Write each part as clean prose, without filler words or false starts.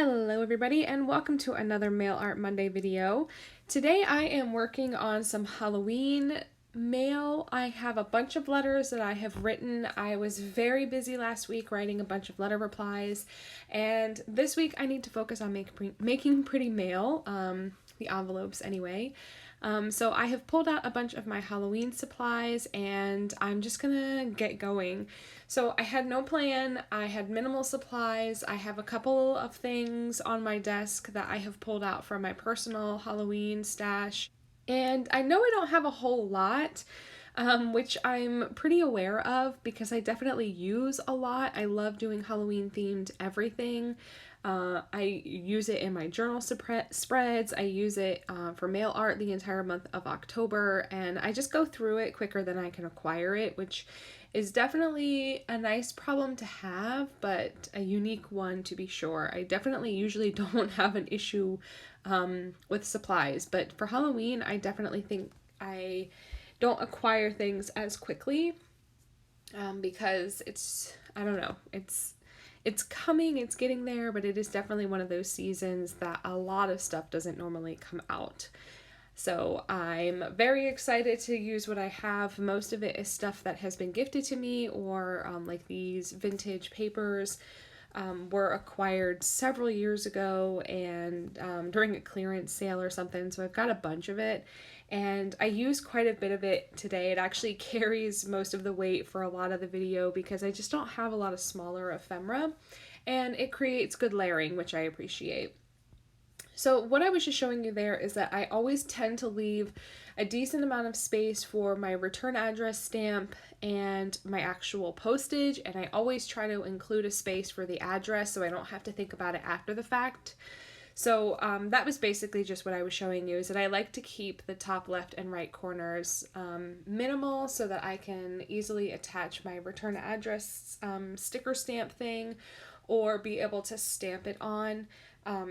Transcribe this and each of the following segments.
Hello everybody and welcome to another Mail Art Monday video. Today I am working on some Halloween mail. I have a bunch of letters that I have written. I was very busy last week writing a bunch of letter replies, and this week I need to focus on making pretty mail, the envelopes anyway. So I have pulled out a bunch of my Halloween supplies and I'm just gonna get going. So I had no plan, I had minimal supplies, I have a couple of things on my desk that I have pulled out from my personal Halloween stash. And I know I don't have a whole lot, which I'm pretty aware of because I definitely use a lot. I love doing Halloween themed everything. I use it in my journal spreads. I use it for mail art the entire month of October, and I just go through it quicker than I can acquire it, which is definitely a nice problem to have, but a unique one to be sure. I definitely usually don't have an issue with supplies, but for Halloween, I definitely think I don't acquire things as quickly because I don't know, it's coming, it's getting there, but it is definitely one of those seasons that a lot of stuff doesn't normally come out. So I'm very excited to use what I have. Most of it is stuff that has been gifted to me, or like these vintage papers were acquired several years ago and during a clearance sale or something. So I've got a bunch of it and I use quite a bit of it today. It actually carries most of the weight for a lot of the video because I just don't have a lot of smaller ephemera, and it creates good layering, which I appreciate. So what I was just showing you there is that I always tend to leave a decent amount of space for my return address stamp and my actual postage, and I always try to include a space for the address so I don't have to think about it after the fact. So that was basically just what I was showing you, is that I like to keep the top left and right corners minimal so that I can easily attach my return address sticker stamp thing or be able to stamp it on.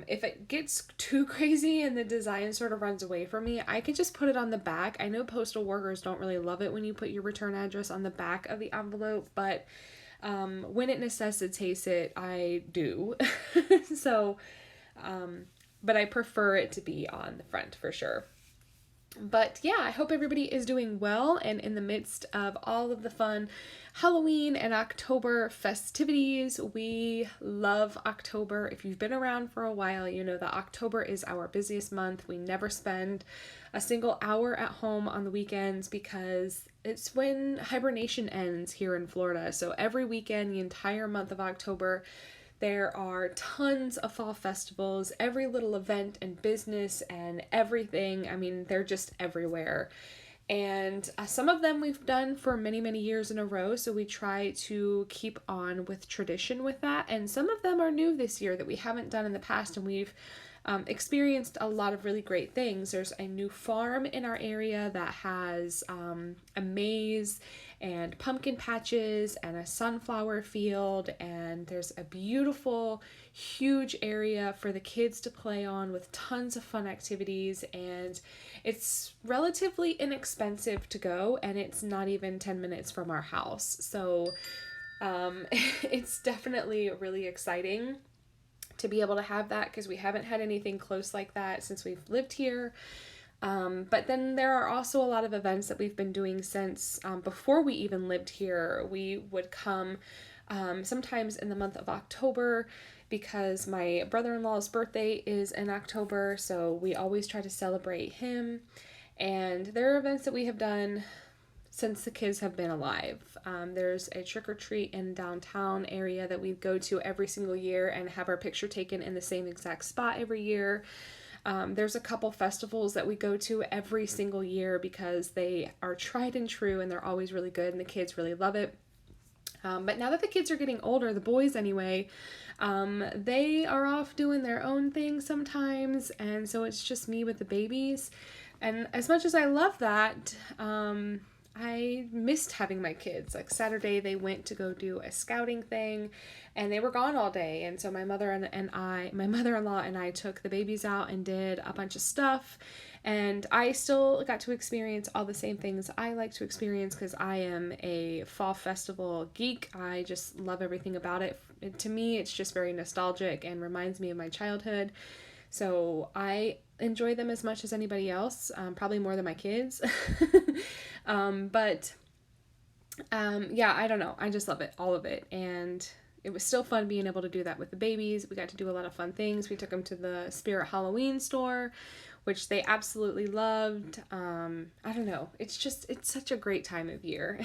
If it gets too crazy and the design sort of runs away from me, I can just put it on the back. I know postal workers don't really love it when you put your return address on the back of the envelope, but when it necessitates it, I do. So, but I prefer it to be on the front for sure. But yeah, I hope everybody is doing well and in the midst of all of the fun Halloween and October festivities. We love October. If you've been around for a while, you know that October is our busiest month. We never spend a single hour at home on the weekends because it's when hibernation ends here in Florida. So every weekend, the entire month of October, there are tons of fall festivals, every little event and business and everything. I mean, they're just everywhere. And some of them we've done for many, many years in a row, so we try to keep on with tradition with that. And some of them are new this year that we haven't done in the past, and we've experienced a lot of really great things. There's a new farm in our area that has a maze and pumpkin patches and a sunflower field, and there's a beautiful, huge area for the kids to play on with tons of fun activities, and it's relatively inexpensive to go, and it's not even 10 minutes from our house. So it's definitely really exciting to be able to have that because we haven't had anything close like that since we've lived here. But then there are also a lot of events that we've been doing since before we even lived here. We would come sometimes in the month of October because my brother-in-law's birthday is in October, so we always try to celebrate him. And there are events that we have done since the kids have been alive. There's a trick-or-treat in downtown area that we go to every single year and have our picture taken in the same exact spot every year. There's a couple festivals that we go to every single year because they are tried and true and they're always really good and the kids really love it. But now that the kids are getting older, the boys anyway, they are off doing their own thing sometimes, and so it's just me with the babies. And as much as I love that, I missed having my kids. Like Saturday they went to go do a scouting thing and they were gone all day. And so my my mother-in-law and I took the babies out and did a bunch of stuff. And I still got to experience all the same things I like to experience because I am a fall festival geek. I just love everything about it. To me, it's just very nostalgic and reminds me of my childhood. So I enjoy them as much as anybody else, probably more than my kids. Yeah, I don't know. I just love it, all of it. And it was still fun being able to do that with the babies. We got to do a lot of fun things. We took them to the Spirit Halloween store, which they absolutely loved. I don't know. It's such a great time of year.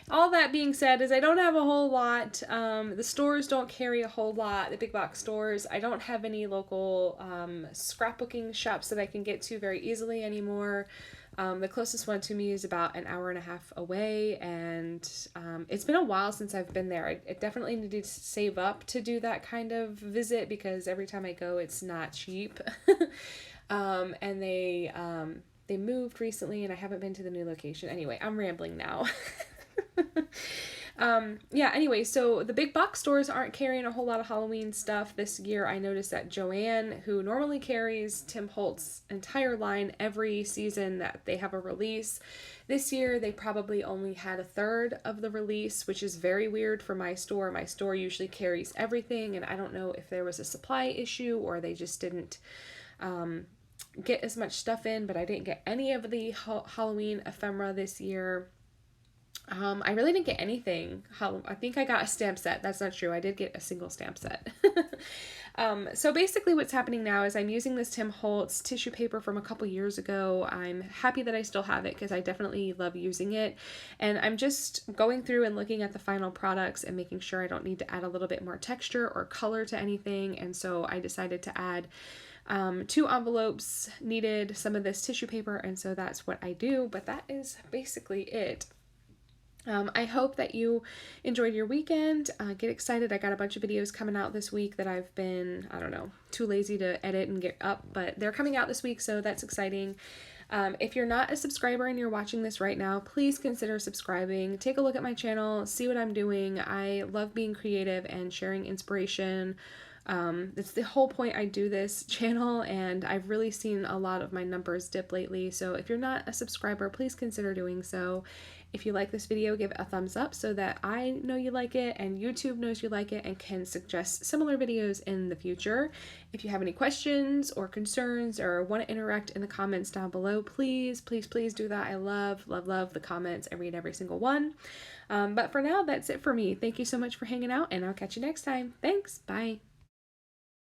All that being said is I don't have a whole lot. The stores don't carry a whole lot, the big box stores. I don't have any local scrapbooking shops that I can get to very easily anymore. The closest one to me is about an hour and a half away, and it's been a while since I've been there. I definitely need to save up to do that kind of visit because every time I go, it's not cheap. And they moved recently, and I haven't been to the new location. Anyway, I'm rambling now. Yeah, anyway, so the big box stores aren't carrying a whole lot of Halloween stuff this year. I noticed that Joanne, who normally carries Tim Holtz's entire line every season that they have a release, this year they probably only had a third of the release, which is very weird for my store. My store usually carries everything, and I don't know if there was a supply issue or they just didn't get as much stuff in, but I didn't get any of the Halloween ephemera this year. I really didn't get anything. I think I got a stamp set. That's not true. I did get a single stamp set. So basically what's happening now is I'm using this Tim Holtz tissue paper from a couple years ago. I'm happy that I still have it because I definitely love using it. And I'm just going through and looking at the final products and making sure I don't need to add a little bit more texture or color to anything. And so I decided to add 2 envelopes, needed some of this tissue paper, and so that's what I do. But that is basically it. I hope that you enjoyed your weekend. Get excited. I got a bunch of videos coming out this week that I've been, I don't know, too lazy to edit and get up, but they're coming out this week, so that's exciting. If you're not a subscriber and you're watching this right now, please consider subscribing. Take a look at my channel, see what I'm doing. I love being creative and sharing inspiration. It's the whole point I do this channel, and I've really seen a lot of my numbers dip lately. So if you're not a subscriber, please consider doing so. If you like this video, give it a thumbs up so that I know you like it and YouTube knows you like it and can suggest similar videos in the future. If you have any questions or concerns or want to interact in the comments down below, please, please, please do that. I love, love, love the comments. I read every single one. But for now, that's it for me. Thank you so much for hanging out, and I'll catch you next time. Thanks. Bye.